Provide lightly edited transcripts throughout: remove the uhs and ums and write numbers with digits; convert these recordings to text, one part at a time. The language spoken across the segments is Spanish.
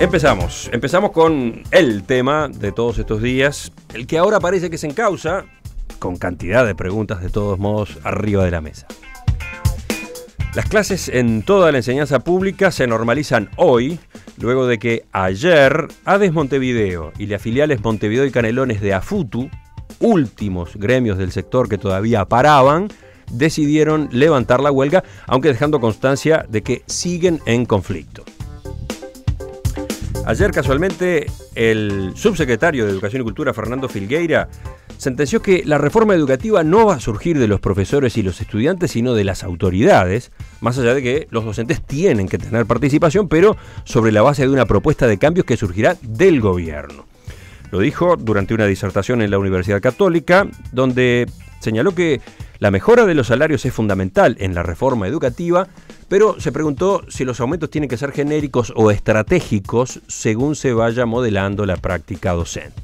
Empezamos con el tema de todos estos días, el que ahora parece que se encausa, con cantidad de preguntas de todos modos arriba de la mesa. Las clases en toda la enseñanza pública se normalizan hoy, luego de que ayer ADES Montevideo y las filiales Montevideo y Canelones de AFUTU, últimos gremios del sector que todavía paraban, decidieron levantar la huelga, aunque dejando constancia de que siguen en conflicto. Ayer, casualmente, el subsecretario de Educación y Cultura, Fernando Filgueira, sentenció que la reforma educativa no va a surgir de los profesores y los estudiantes, sino de las autoridades, más allá de que los docentes tienen que tener participación, pero sobre la base de una propuesta de cambios que surgirá del gobierno. Lo dijo durante una disertación en la Universidad Católica, donde señaló que la mejora de los salarios es fundamental en la reforma educativa, pero se preguntó si los aumentos tienen que ser genéricos o estratégicos según se vaya modelando la práctica docente.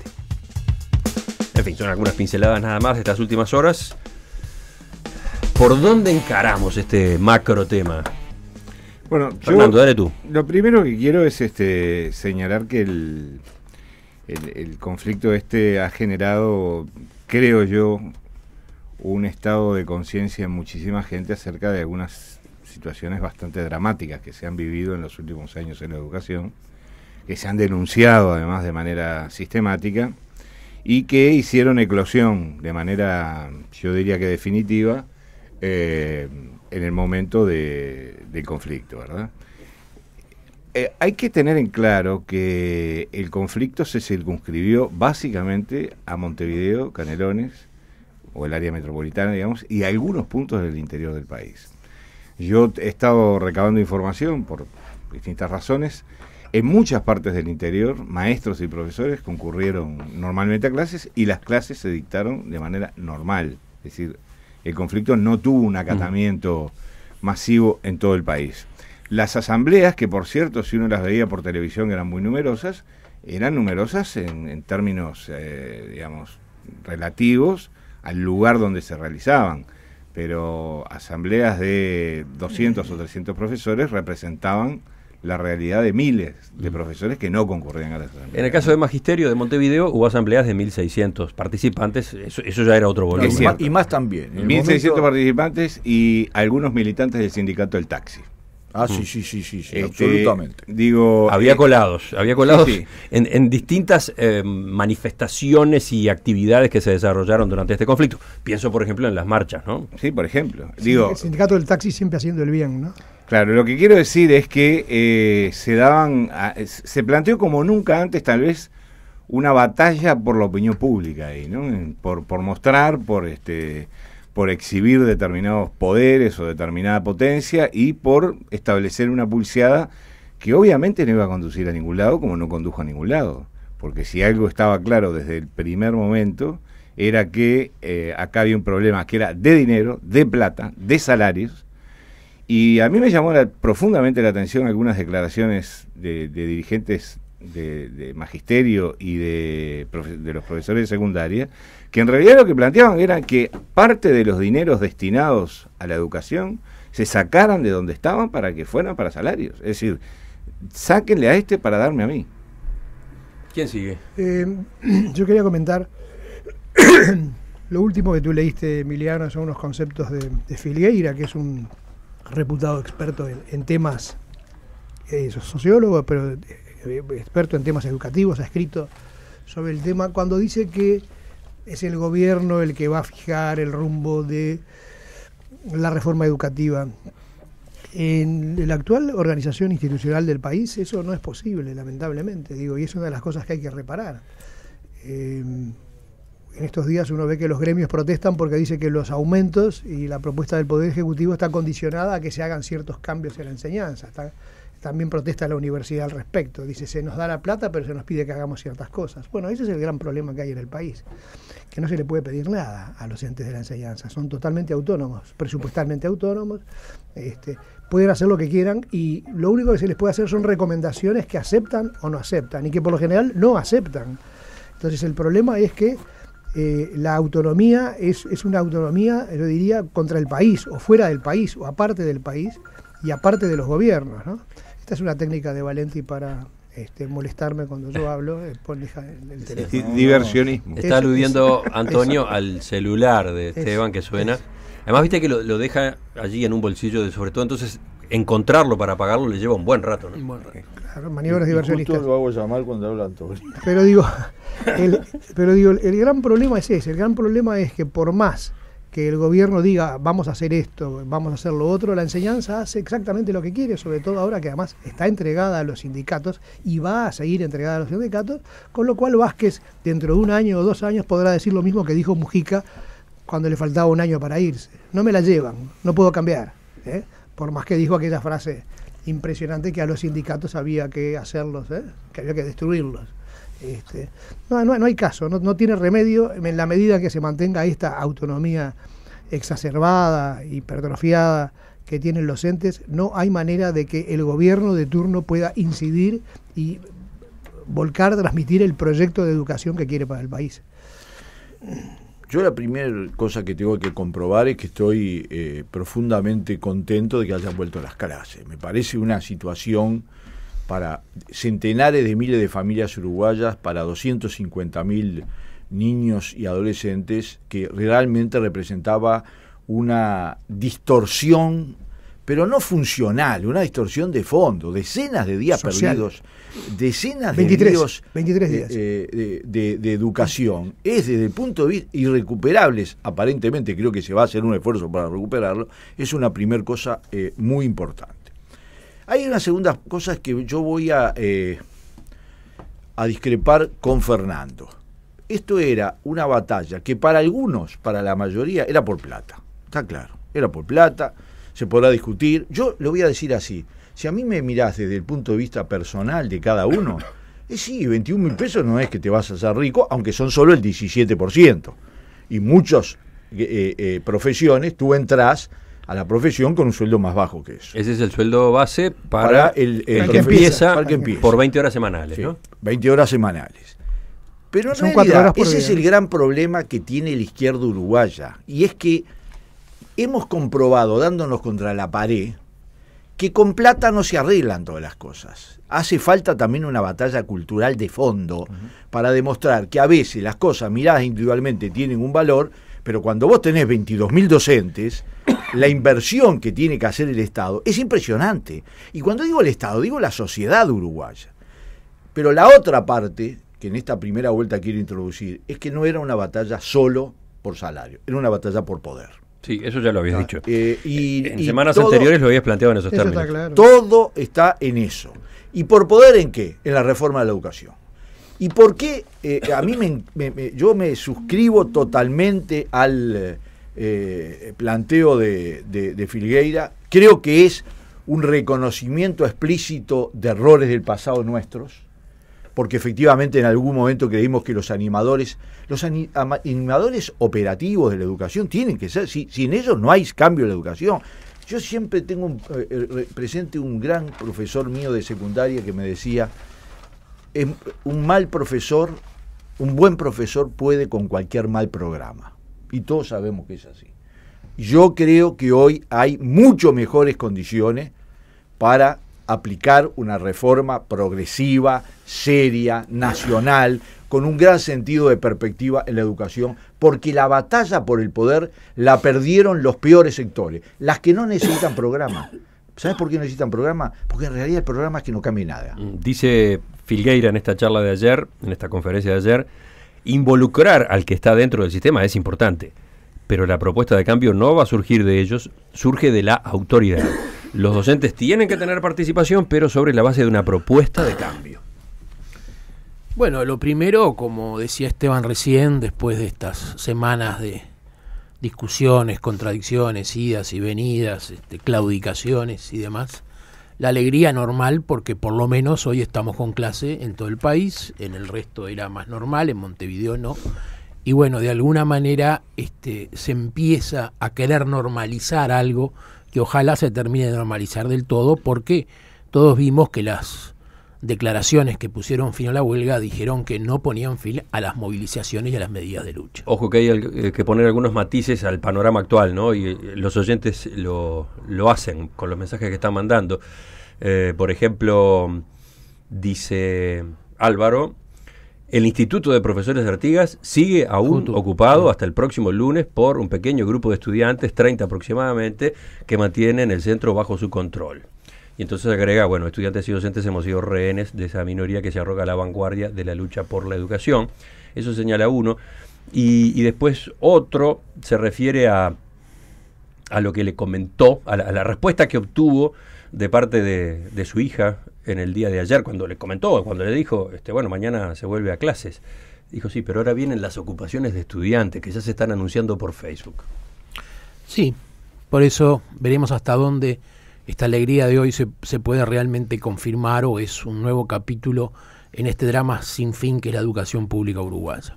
En fin, son algunas pinceladas nada más de estas últimas horas. ¿Por dónde encaramos este macro tema? Bueno, Fernando, dale tú. Lo primero que quiero es señalar que el conflicto ha generado, creo yo, un estado de conciencia en muchísima gente acerca de algunas situaciones bastante dramáticas que se han vivido en los últimos años en la educación, que se han denunciado además de manera sistemática y que hicieron eclosión de manera, yo diría que definitiva, en el momento del conflicto, ¿verdad? Hay que tener en claro que el conflicto se circunscribió básicamente a Montevideo, Canelones, o el área metropolitana, digamos, y algunos puntos del interior del país. Yo he estado recabando información por distintas razones. En muchas partes del interior, maestros y profesores concurrieron normalmente a clases y las clases se dictaron de manera normal. Es decir, el conflicto no tuvo un acatamiento masivo en todo el país. Las asambleas, que por cierto, si uno las veía por televisión, eran muy numerosas, eran numerosas en términos, digamos, relativos al lugar donde se realizaban, pero asambleas de 200 o 300 profesores representaban la realidad de miles de profesores que no concurrían a las asambleas. En el caso de Magisterio de Montevideo hubo asambleas de 1.600 participantes, eso ya era otro volumen. Y más también. 1.600 participantes y algunos militantes del sindicato del taxi. Ah, sí, absolutamente. Digo, había colados sí. En distintas manifestaciones y actividades que se desarrollaron durante este conflicto. Pienso, por ejemplo, en las marchas, ¿no? Sí, por ejemplo. Sí, el sindicato del taxi siempre haciendo el bien, ¿no? Claro, lo que quiero decir es que se planteó como nunca antes, tal vez, una batalla por la opinión pública ahí, ¿no? Por mostrar, por exhibir determinados poderes o determinada potencia y por establecer una pulseada que obviamente no iba a conducir a ningún lado, como no condujo a ningún lado. Porque si algo estaba claro desde el primer momento, era que acá había un problema que era de dinero, de plata, de salarios. Y a mí me llamó profundamente la atención algunas declaraciones de dirigentes de magisterio y de los profesores de secundaria, que en realidad lo que planteaban era que parte de los dineros destinados a la educación se sacaran de donde estaban para que fueran para salarios. Es decir, sáquenle a para darme a mí. ¿Quién sigue? Yo quería comentar lo último que tú leíste, Emiliano, son unos conceptos de Filgueira, que es un reputado experto en temas, sociólogo, pero experto en temas educativos, ha escrito sobre el tema cuando dice que es el gobierno el que va a fijar el rumbo de la reforma educativa. En la actual organización institucional del país eso no es posible, lamentablemente, y es una de las cosas que hay que reparar. En estos días uno ve que los gremios protestan porque dice que los aumentos y la propuesta del Poder Ejecutivo está condicionada a que se hagan ciertos cambios en la enseñanza. También protesta la universidad al respecto. Dice, se nos da la plata, pero se nos pide que hagamos ciertas cosas. Bueno, ese es el gran problema que hay en el país, que no se le puede pedir nada a los entes de la enseñanza. Son totalmente autónomos, presupuestalmente autónomos, pueden hacer lo que quieran y lo único que se les puede hacer son recomendaciones que aceptan o no aceptan, y que por lo general no aceptan. Entonces el problema es que la autonomía es una autonomía, yo diría, contra el país, o fuera del país, o aparte del país, y aparte de los gobiernos, ¿no? Esta es una técnica de Valenti para molestarme cuando yo hablo, deja el teléfono. Diversionismo. Está aludiendo Antonio al celular de Esteban que suena. Además, viste que lo deja allí en un bolsillo, sobre todo, entonces encontrarlo para apagarlo le lleva un buen rato, ¿no? Un buen rato. Claro, maniobras diversionistas. Justo lo hago llamar cuando habla Antonio. Pero digo, el gran problema es ese. El gran problema es que por más que el gobierno diga vamos a hacer esto, vamos a hacer lo otro, la enseñanza hace exactamente lo que quiere, sobre todo ahora que además está entregada a los sindicatos y va a seguir entregada a los sindicatos, con lo cual Vázquez dentro de 1 año o 2 años podrá decir lo mismo que dijo Mujica cuando le faltaba 1 año para irse. No me la llevan, no puedo cambiar, ¿eh? Por más que dijo aquella frase impresionante que a los sindicatos había que hacerlos, que había que destruirlos. No hay caso, no tiene remedio en la medida que se mantenga esta autonomía exacerbada, hipertrofiada que tienen los entes. No hay manera de que el gobierno de turno pueda incidir y volcar, transmitir el proyecto de educación que quiere para el país. Yo la primera cosa que tengo que comprobar es que estoy profundamente contento de que hayan vuelto a las clases. Me parece una situación para centenares de miles de familias uruguayas, para 250.000 niños y adolescentes, que realmente representaba una distorsión, pero no funcional, una distorsión de fondo, decenas de días social perdidos, decenas 23 días de educación. Es desde el punto de vista irrecuperables, aparentemente creo que se va a hacer un esfuerzo para recuperarlo, es una primera cosa muy importante. Hay una segunda cosa que yo voy a discrepar con Fernando. Esto era una batalla que para algunos, para la mayoría, era por plata. Está claro, era por plata, se podrá discutir. Yo lo voy a decir así, si a mí me mirás desde el punto de vista personal de cada uno, sí, 21.000 pesos no es que te vas a hacer rico, aunque son solo el 17%. Y muchas profesiones, tú entras a la profesión con un sueldo más bajo que eso. Ese es el sueldo base para el que empieza por 20 horas semanales, sí, ¿no? 20 horas semanales. Pero en realidad, ese es el gran problema que tiene la izquierda uruguaya, y es que hemos comprobado, dándonos contra la pared, que con plata no se arreglan todas las cosas. Hace falta también una batalla cultural de fondo para demostrar que a veces las cosas miradas individualmente tienen un valor, pero cuando vos tenés 22.000 docentes, la inversión que tiene que hacer el Estado es impresionante. Y cuando digo el Estado, digo la sociedad uruguaya. Pero la otra parte, que en esta primera vuelta quiero introducir, es que no era una batalla solo por salario, era una batalla por poder. Sí, eso ya lo habías dicho. En semanas anteriores lo habías planteado en esos términos. Está claro. Todo está en eso. ¿Y por poder en qué? En la reforma de la educación. ¿Y por qué? A mí yo me suscribo totalmente al planteo de Filgueira. Creo que es un reconocimiento explícito de errores del pasado nuestros, porque efectivamente en algún momento creímos que los animadores operativos de la educación tienen que ser, sin ellos no hay cambio en la educación. Yo siempre tengo presente un gran profesor mío de secundaria que me decía, un buen profesor puede con cualquier mal programa, y todos sabemos que es así. Yo creo que hoy hay mucho mejores condiciones para aplicar una reforma progresiva, seria, nacional, con un gran sentido de perspectiva en la educación, porque la batalla por el poder la perdieron los peores sectores, las que no necesitan programa. ¿Sabes por qué necesitan programa? Porque en realidad el programa es que no cambie nada. Dice Filgueira en esta charla de ayer, en esta conferencia de ayer, involucrar al que está dentro del sistema es importante, pero la propuesta de cambio no va a surgir de ellos, surge de la autoridad. Los docentes tienen que tener participación, pero sobre la base de una propuesta de cambio. Bueno, lo primero, como decía Esteban recién, después de estas semanas de discusiones, contradicciones, idas y venidas, claudicaciones y demás, la alegría normal, porque por lo menos hoy estamos con clase en todo el país, en el resto era más normal, en Montevideo no, y bueno, de alguna manera se empieza a querer normalizar algo que ojalá se termine de normalizar del todo, porque todos vimos que las declaraciones que pusieron fin a la huelga dijeron que no ponían fin a las movilizaciones y a las medidas de lucha. Ojo que hay que poner algunos matices al panorama actual, ¿no? Y los oyentes lo hacen con los mensajes que están mandando. Por ejemplo, dice Álvaro, el Instituto de Profesores de Artigas sigue aún ocupado hasta el próximo lunes por un pequeño grupo de estudiantes, 30 aproximadamente, que mantienen el centro bajo su control. Y entonces agrega, bueno, estudiantes y docentes hemos sido rehenes de esa minoría que se arroga a la vanguardia de la lucha por la educación. Eso señala uno. Y después otro se refiere a lo que le comentó, a la respuesta que obtuvo de parte de su hija en el día de ayer, cuando le comentó, cuando le dijo, bueno, mañana se vuelve a clases. Dijo, sí, pero ahora vienen las ocupaciones de estudiantes que ya se están anunciando por Facebook. Sí, por eso veremos hasta dónde esta alegría de hoy se puede realmente confirmar o es un nuevo capítulo en este drama sin fin que es la educación pública uruguaya.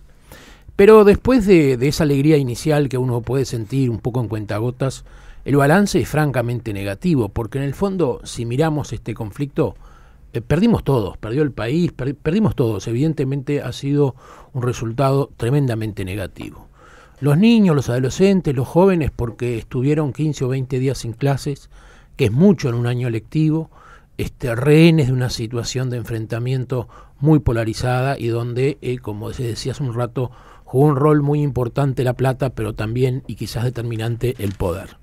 Pero después de esa alegría inicial que uno puede sentir un poco en cuentagotas, el balance es francamente negativo, porque en el fondo, si miramos este conflicto, perdimos todos, perdió el país, perdimos todos. Evidentemente ha sido un resultado tremendamente negativo. Los niños, los adolescentes, los jóvenes, porque estuvieron 15 o 20 días sin clases, que es mucho en un año lectivo, rehenes de una situación de enfrentamiento muy polarizada y donde, como se decía hace un rato, jugó un rol muy importante la plata, pero también, y quizás determinante, el poder.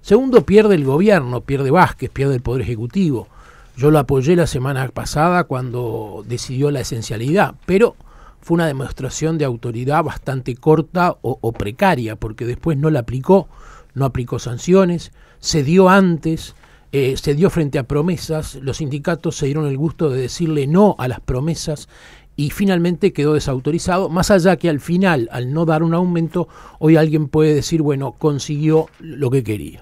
Segundo, pierde el gobierno, pierde Vázquez, pierde el Poder Ejecutivo. Yo lo apoyé la semana pasada cuando decidió la esencialidad, pero fue una demostración de autoridad bastante corta o precaria, porque después no la aplicó, no aplicó sanciones, se dio antes, se dio frente a promesas, los sindicatos se dieron el gusto de decirle no a las promesas y finalmente quedó desautorizado, más allá que al final, al no dar un aumento, hoy alguien puede decir, bueno, consiguió lo que quería.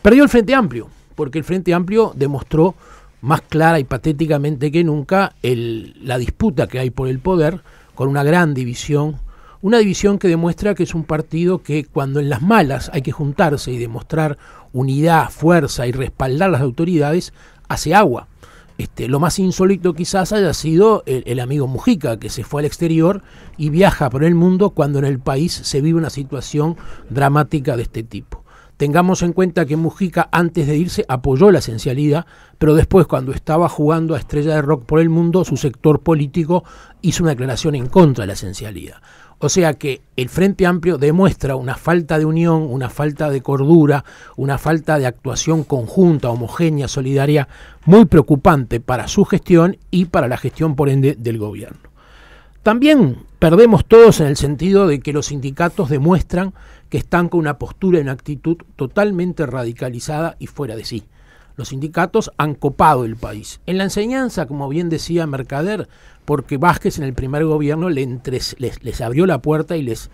Perdió el Frente Amplio, porque el Frente Amplio demostró más clara y patéticamente que nunca la disputa que hay por el poder, con una gran división, una división que demuestra que es un partido que cuando en las malas hay que juntarse y demostrar unidad, fuerza y respaldar las autoridades, hace agua. Lo más insólito quizás haya sido el amigo Mujica, que se fue al exterior y viaja por el mundo cuando en el país se vive una situación dramática de este tipo. Tengamos en cuenta que Mujica antes de irse apoyó la esencialidad, pero después cuando estaba jugando a Estrella de Rock por el mundo, su sector político hizo una declaración en contra de la esencialidad. O sea que el Frente Amplio demuestra una falta de unión, una falta de cordura, una falta de actuación conjunta, homogénea, solidaria, muy preocupante para su gestión y para la gestión por ende del gobierno. También perdemos todos en el sentido de que los sindicatos demuestran que están con una postura y una actitud totalmente radicalizada y fuera de sí. Los sindicatos han copado el país. En la enseñanza, como bien decía Mercader, porque Vázquez en el primer gobierno les abrió la puerta y les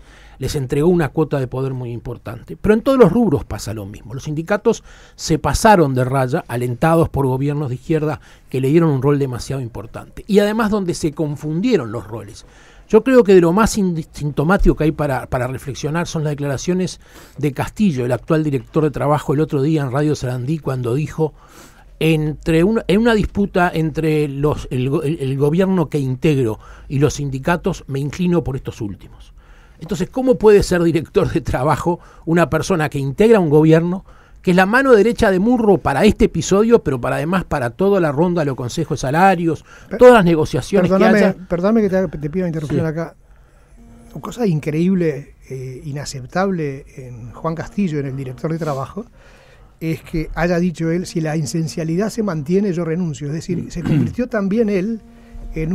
entregó una cuota de poder muy importante. Pero en todos los rubros pasa lo mismo. Los sindicatos se pasaron de raya, alentados por gobiernos de izquierda que le dieron un rol demasiado importante. Y además donde se confundieron los roles. Yo creo que de lo más sintomático que hay para reflexionar son las declaraciones de Castillo, el actual director de trabajo, el otro día en Radio Sarandí, cuando dijo, en una disputa entre el gobierno que integro y los sindicatos, me inclino por estos últimos. Entonces, ¿cómo puede ser director de trabajo una persona que integra un gobierno, que es la mano derecha de Murro para este episodio, pero además para toda la ronda de los consejos de salarios, todas las negociaciones que haya? Perdóname que te pido una interrupción acá. Una cosa increíble, inaceptable en Juan Castillo, en el director de trabajo, es que haya dicho él, si la esencialidad se mantiene, yo renuncio. Es decir, se convirtió también él en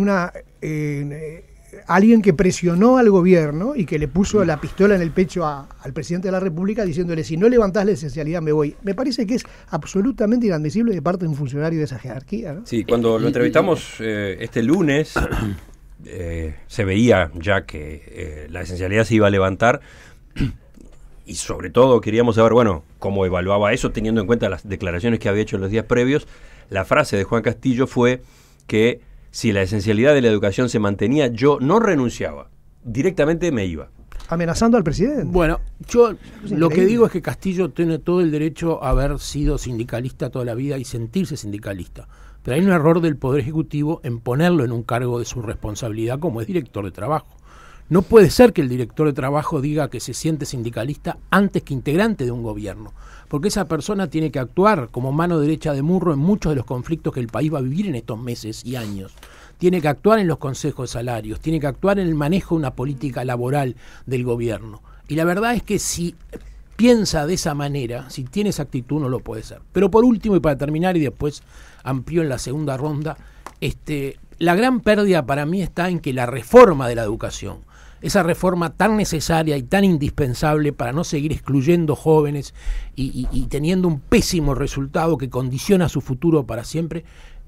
alguien que presionó al gobierno y que le puso la pistola en el pecho al presidente de la República diciéndole, si no levantás la esencialidad me voy. Me parece que es absolutamente inadmisible de parte de un funcionario de esa jerarquía, ¿no? Sí, cuando lo entrevistamos este lunes, se veía ya que la esencialidad se iba a levantar y sobre todo queríamos saber, bueno, cómo evaluaba eso teniendo en cuenta las declaraciones que había hecho en los días previos. La frase de Juan Castillo fue que si la esencialidad de la educación se mantenía, yo no renunciaba, directamente me iba. Amenazando al presidente. Bueno, yo lo que digo es que Castillo tiene todo el derecho a haber sido sindicalista toda la vida y sentirse sindicalista. Pero hay un error del Poder Ejecutivo en ponerlo en un cargo de su responsabilidad como es director de trabajo. No puede ser que el director de trabajo diga que se siente sindicalista antes que integrante de un gobierno, porque esa persona tiene que actuar como mano derecha de Murro en muchos de los conflictos que el país va a vivir en estos meses y años. Tiene que actuar en los consejos de salarios, tiene que actuar en el manejo de una política laboral del gobierno. Y la verdad es que si piensa de esa manera, si tiene esa actitud, no lo puede ser. Pero por último, y para terminar, y después amplió en la segunda ronda, la gran pérdida para mí está en que la reforma de la educación, esa reforma tan necesaria y tan indispensable para no seguir excluyendo jóvenes y teniendo un pésimo resultado que condiciona su futuro para siempre,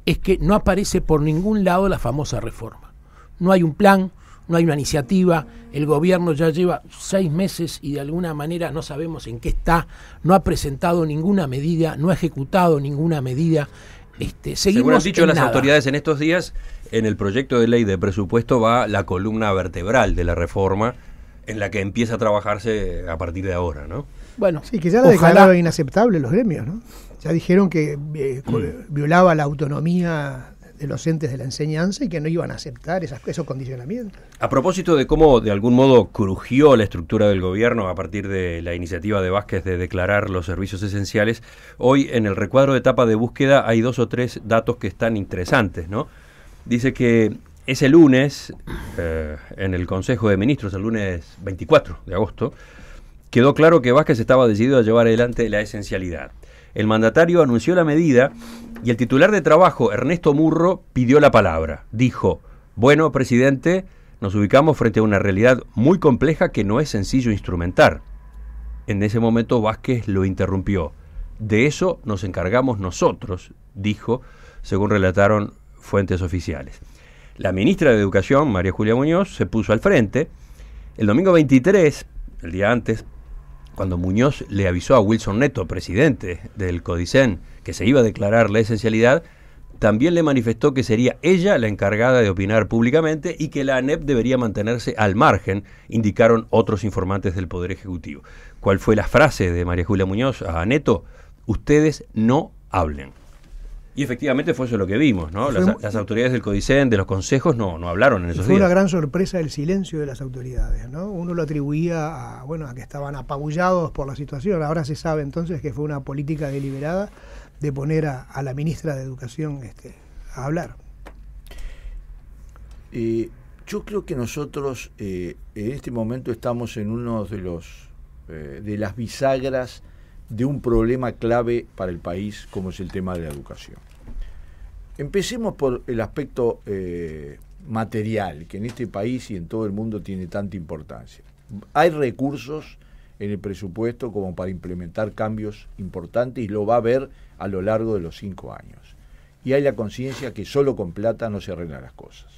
es que no aparece por ningún lado la famosa reforma. No hay un plan, no hay una iniciativa, el gobierno ya lleva 6 meses y de alguna manera no sabemos en qué está, no ha presentado ninguna medida, no ha ejecutado ninguna medida. Seguimos según han dicho las nada. autoridades en estos días, en el proyecto de ley de presupuesto va la columna vertebral de la reforma en la que empieza a trabajarse a partir de ahora, ¿no? Bueno, Sí, que ya la declararon inaceptable los gremios, ¿no? Ya dijeron que violaba la autonomía de los entes de la enseñanza y que no iban a aceptar esos condicionamientos. A propósito de cómo de algún modo crujió la estructura del gobierno a partir de la iniciativa de Vázquez de declarar los servicios esenciales, hoy en el recuadro de etapa de búsqueda hay 2 o 3 datos que están interesantes, ¿no? Dice que ese lunes, en el Consejo de Ministros, el lunes 24 de agosto, quedó claro que Vázquez estaba decidido a llevar adelante la esencialidad. El mandatario anunció la medida y el titular de trabajo, Ernesto Murro, pidió la palabra. Dijo: bueno, presidente, nos ubicamos frente a una realidad muy compleja que no es sencillo instrumentar. En ese momento Vázquez lo interrumpió. De eso nos encargamos nosotros, dijo, según relataron fuentes oficiales. La ministra de Educación, María Julia Muñoz, se puso al frente. El domingo 23, el día antes, cuando Muñoz le avisó a Wilson Neto, presidente del CODICEN, que se iba a declarar la esencialidad, también le manifestó que sería ella la encargada de opinar públicamente y que la ANEP debería mantenerse al margen, indicaron otros informantes del Poder Ejecutivo. ¿Cuál fue la frase de María Julia Muñoz a Neto? Ustedes no hablen. Y efectivamente fue eso lo que vimos, ¿no? Las autoridades del CODICEN, de los consejos, no hablaron en esos días. Fue una gran sorpresa el silencio de las autoridades, ¿no? Uno lo atribuía a que estaban apabullados por la situación. Ahora se sabe entonces que fue una política deliberada de poner a la ministra de Educación a hablar. Yo creo que nosotros en este momento estamos en uno de las bisagras de un problema clave para el país, como es el tema de la educación. Empecemos por el aspecto material, que en este país y en todo el mundo tiene tanta importancia. Hay recursos en el presupuesto como para implementar cambios importantes y lo va a haber a lo largo de los 5 años. Y hay la conciencia que solo con plata no se arreglan las cosas.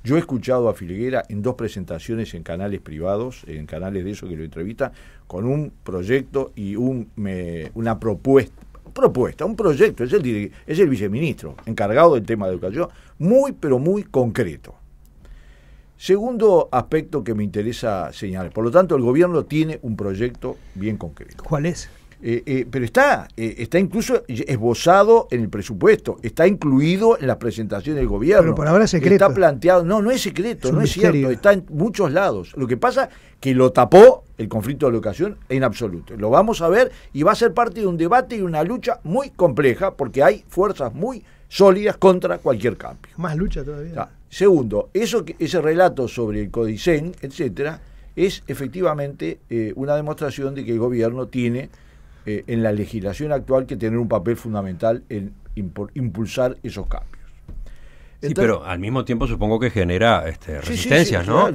Yo he escuchado a Filgueira en 2 presentaciones en canales privados, en canales de esos que lo entrevistan, con un proyecto y una propuesta, un proyecto, es el viceministro encargado del tema de educación, muy pero muy concreto. Segundo aspecto que me interesa señalar, por lo tanto el gobierno tiene un proyecto bien concreto. ¿Cuál es? Pero está incluso esbozado en el presupuesto, está incluido en las presentaciones del gobierno. Pero por ahora es secreto. Está planteado, no es secreto, no es misterio. cierto, está en muchos lados. Lo que pasa que lo tapó el conflicto de la educación en absoluto. Lo vamos a ver y va a ser parte de un debate y una lucha muy compleja porque hay fuerzas muy sólidas contra cualquier cambio. Más lucha todavía. Segundo, ese relato sobre el CODICEN, etcétera, es efectivamente una demostración de que el gobierno tiene en la legislación actual que tener un papel fundamental en impulsar esos cambios. Sí, pero al mismo tiempo supongo que genera resistencias, ¿no?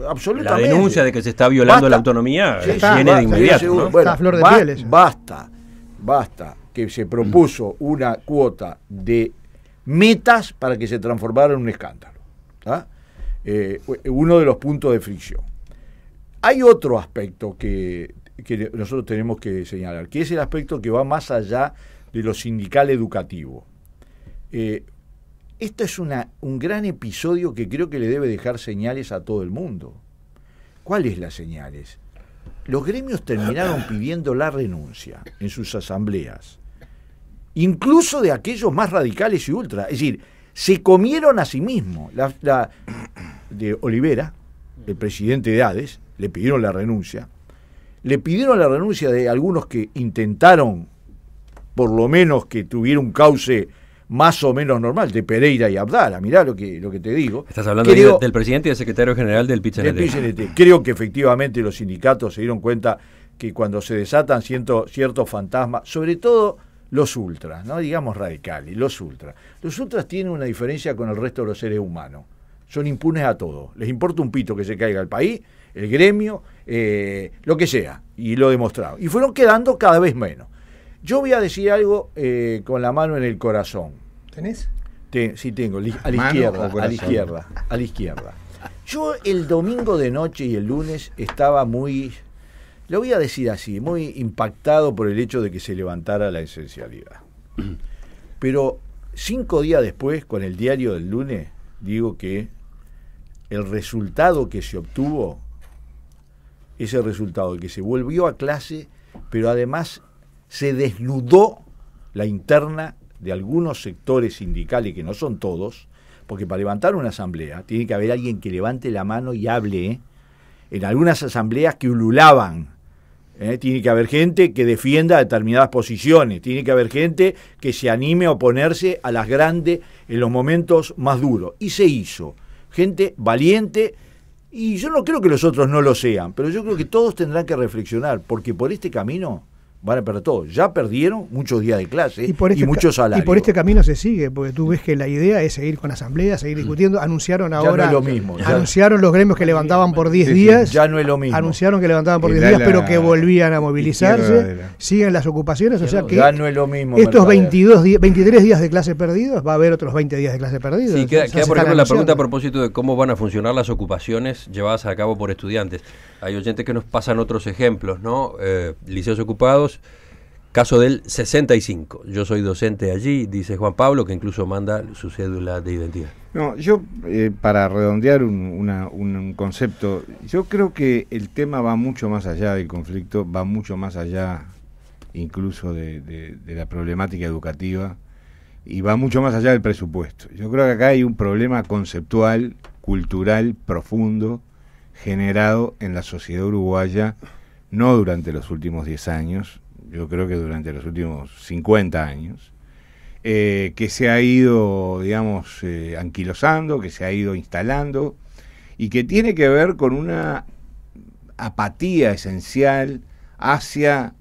Absolutamente. La denuncia de que se está violando la autonomía viene de inmediato, ¿no? Bueno, está a flor de piel eso. Basta que se propuso una cuota de metas para que se transformara en un escándalo. Uno de los puntos de fricción. Hay otro aspecto que nosotros tenemos que señalar, que es el aspecto que va más allá de lo sindical educativo. Esto es un gran episodio que creo que le debe dejar señales a todo el mundo. ¿Cuáles las señales? Los gremios terminaron pidiendo la renuncia en sus asambleas, incluso de aquellos más radicales y ultra. Es decir, se comieron a sí mismos. La de Olivera, el presidente de ADES, le pidieron la renuncia. Le pidieron la renuncia de algunos que intentaron, por lo menos, que tuviera un cauce más o menos normal, de Pereira y Abdala. Mirá lo que te digo. Estás hablando del presidente y del secretario general del PIT-CNT. Creo que efectivamente los sindicatos se dieron cuenta que cuando se desatan ciertos fantasmas, sobre todo los ultras, no digamos radicales, los ultras. Los ultras tienen una diferencia con el resto de los seres humanos. Son impunes a todo. Les importa un pito que se caiga el país, el gremio, lo que sea. Y lo demostraron. Y fueron quedando cada vez menos. Yo voy a decir algo con la mano en el corazón. ¿Tenés? Sí, tengo. A la izquierda. Yo el domingo de noche y el lunes estaba muy, lo voy a decir así, muy impactado por el hecho de que se levantara la esencialidad. Pero 5 días después, con el diario del lunes, digo que el resultado que se obtuvo, ese resultado de que se volvió a clase, pero además se desnudó la interna de algunos sectores sindicales, que no son todos, porque para levantar una asamblea tiene que haber alguien que levante la mano y hable. En algunas asambleas que ululaban, tiene que haber gente que defienda determinadas posiciones, tiene que haber gente que se anime a oponerse a las grandes en los momentos más duros. Y se hizo. Gente valiente, y yo no creo que los otros no lo sean, pero yo creo que todos tendrán que reflexionar, porque por este camino van a perder todo. Ya perdieron muchos días de clase y muchos salarios. Y por este camino se sigue, porque tú ves que la idea es seguir con asambleas, seguir discutiendo. Anunciaron ahora, ya no es lo mismo, anunciaron los gremios que levantaban por 10 días. Ya no es lo mismo. Anunciaron que levantaban por 10 días, pero que volvían a movilizarse. Siguen las ocupaciones, o sea que ya no es lo mismo. Estos 23 días de clase perdidos, va a haber otros 20 días de clase perdidos. Sí, queda por ejemplo la pregunta a propósito de cómo van a funcionar las ocupaciones llevadas a cabo por estudiantes. Hay oyentes que nos pasan otros ejemplos, ¿no? Liceos ocupados. Caso del 65. Yo soy docente allí, dice Juan Pablo, que incluso manda su cédula de identidad. No, yo, para redondear un concepto, yo creo que el tema va mucho más allá del conflicto, va mucho más allá incluso de la problemática educativa, y va mucho más allá del presupuesto. Yo creo que acá hay un problema conceptual, cultural, profundo, generado en la sociedad uruguaya, no durante los últimos 10 años, yo creo que durante los últimos 50 años, que se ha ido, digamos, anquilosando, que se ha ido instalando, y que tiene que ver con una apatía esencial hacia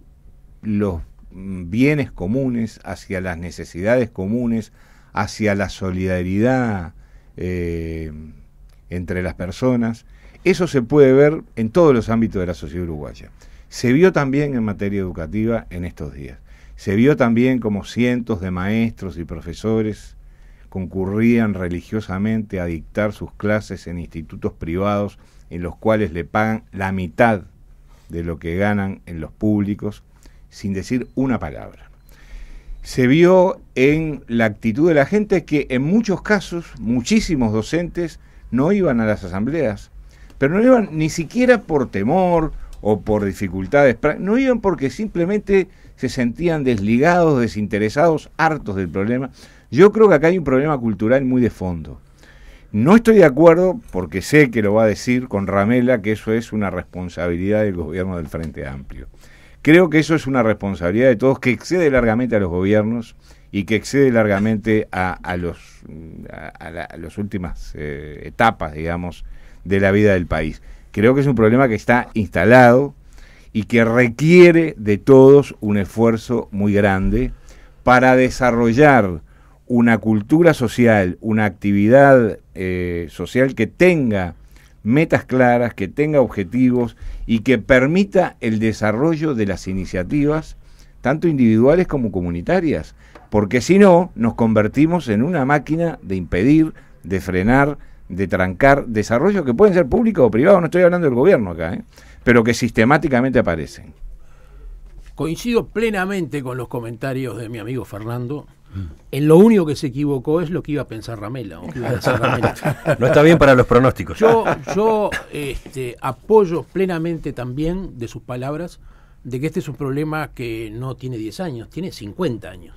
los bienes comunes, hacia las necesidades comunes, hacia la solidaridad entre las personas. Eso se puede ver en todos los ámbitos de la sociedad uruguaya. Se vio también en materia educativa en estos días. Se vio también como cientos de maestros y profesores concurrían religiosamente a dictar sus clases en institutos privados en los cuales le pagan la mitad de lo que ganan en los públicos, sin decir una palabra. Se vio en la actitud de la gente que en muchos casos, muchísimos docentes no iban a las asambleas, pero no iban ni siquiera por temor o por dificultades, no iban porque simplemente se sentían desligados, desinteresados, hartos del problema. Yo creo que acá hay un problema cultural muy de fondo. No estoy de acuerdo, porque sé que lo va a decir con Ramela, que eso es una responsabilidad del gobierno del Frente Amplio. Creo que eso es una responsabilidad de todos, que excede largamente a los gobiernos y que excede largamente a las últimas etapas, digamos, de la vida del país. Creo que es un problema que está instalado y que requiere de todos un esfuerzo muy grande para desarrollar una cultura social, una actividad social que tenga metas claras, que tenga objetivos y que permita el desarrollo de las iniciativas, tanto individuales como comunitarias, porque si no, nos convertimos en una máquina de impedir, de frenar, de trancar desarrollos que pueden ser públicos o privados, no estoy hablando del gobierno acá, pero que sistemáticamente aparecen. Coincido plenamente con los comentarios de mi amigo Fernando. En lo único que se equivocó es lo que iba a pensar Ramela, o que iba a decir Ramela. No está bien para los pronósticos. Yo apoyo plenamente también de sus palabras de que este es un problema que no tiene 10 años, tiene 50 años.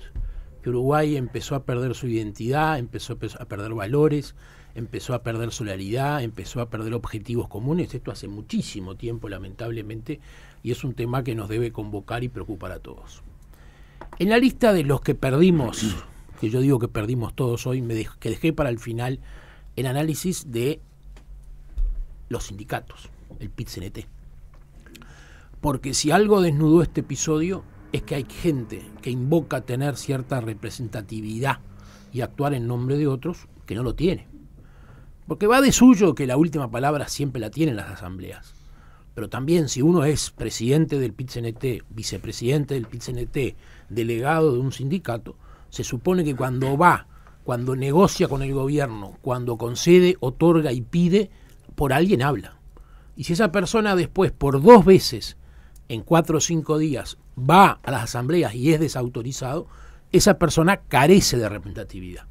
que Uruguay empezó a perder su identidad, empezó a perder valores, empezó a perder solidaridad, empezó a perder objetivos comunes. Esto hace muchísimo tiempo, lamentablemente, y es un tema que nos debe convocar y preocupar a todos. En la lista de los que perdimos, que yo digo que perdimos todos hoy, que dejé para el final el análisis de los sindicatos, el PIT-CNT. Porque si algo desnudó este episodio es que hay gente que invoca tener cierta representatividad y actuar en nombre de otros que no lo tiene. Porque va de suyo que la última palabra siempre la tienen las asambleas. Pero también si uno es presidente del PIT-CNT, vicepresidente del PIT-CNT, delegado de un sindicato, se supone que cuando negocia con el gobierno, cuando concede, otorga y pide, por alguien habla. Y si esa persona después, por 2 veces, en 4 o 5 días, va a las asambleas y es desautorizado, esa persona carece de representatividad.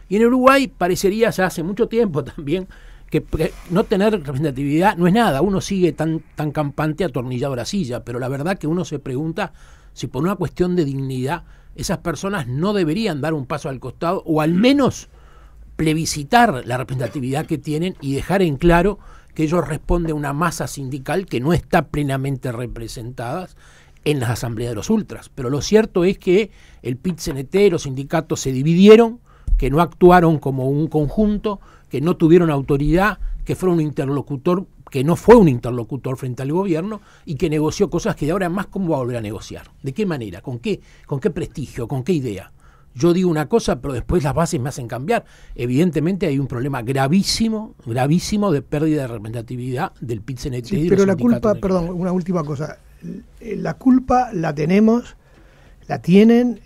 Y en Uruguay parecería ya hace mucho tiempo también que no tener representatividad no es nada, uno sigue tan campante atornillado a la silla, pero la verdad que uno se pregunta si por una cuestión de dignidad esas personas no deberían dar un paso al costado o al menos plebiscitar la representatividad que tienen y dejar en claro que ellos responden a una masa sindical que no está plenamente representada en las asambleas de los ultras. Pero lo cierto es que el PIT-CNT, los sindicatos se dividieron, que no actuaron como un conjunto, que no tuvieron autoridad, que fueron un interlocutor, que no fue un interlocutor frente al gobierno y que negoció cosas que de ahora en más cómo va a volver a negociar. ¿De qué manera? ¿Con qué prestigio? ¿Con qué idea? Yo digo una cosa, pero después las bases me hacen cambiar. Evidentemente hay un problema gravísimo de pérdida de representatividad del PIT-CNT. Sí, pero la culpa, perdón, una última cosa. La culpa la tienen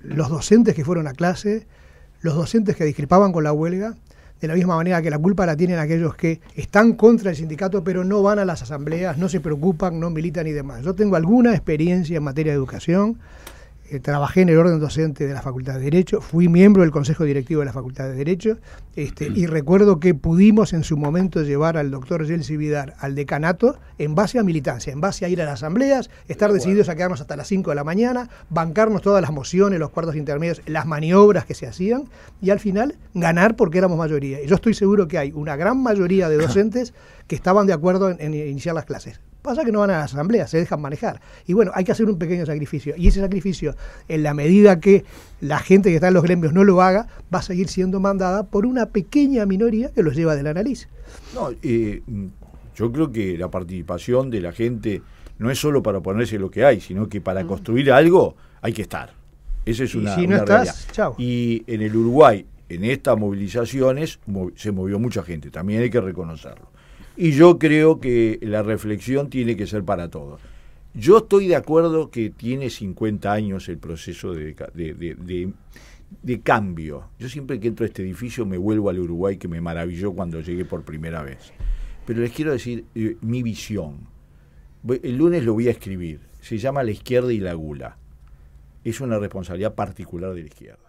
los docentes que fueron a clase, los docentes que discrepaban con la huelga, de la misma manera que la culpa la tienen aquellos que están contra el sindicato pero no van a las asambleas, no se preocupan, no militan y demás. Yo tengo alguna experiencia en materia de educación. Trabajé en el orden docente de la Facultad de Derecho, fui miembro del Consejo Directivo de la Facultad de Derecho, y recuerdo que pudimos en su momento llevar al doctor Yeltsin Vidar al decanato en base a militancia, en base a ir a las asambleas, estar decididos a quedarnos hasta las 5 de la mañana, bancarnos todas las mociones, los cuartos intermedios, las maniobras que se hacían, y al final ganar porque éramos mayoría. Y yo estoy seguro que hay una gran mayoría de docentes que estaban de acuerdo en iniciar las clases. Pasa que no van a la asamblea, se dejan manejar. Y bueno, hay que hacer un pequeño sacrificio. Y ese sacrificio, en la medida que la gente que está en los gremios no lo haga, va a seguir siendo mandada por una pequeña minoría que los lleva de la nariz. No, yo creo que la participación de la gente no es solo para ponerse lo que hay, sino que para construir algo hay que estar. Esa es una realidad. Chao. Y en el Uruguay, en estas movilizaciones, se movió mucha gente, también hay que reconocerlo. Y yo creo que la reflexión tiene que ser para todos. Yo estoy de acuerdo que tiene 50 años el proceso de cambio. Yo siempre que entro a este edificio me vuelvo al Uruguay que me maravilló cuando llegué por primera vez. Pero les quiero decir mi visión. El lunes lo voy a escribir. Se llama La izquierda y la gula. Es una responsabilidad particular de la izquierda.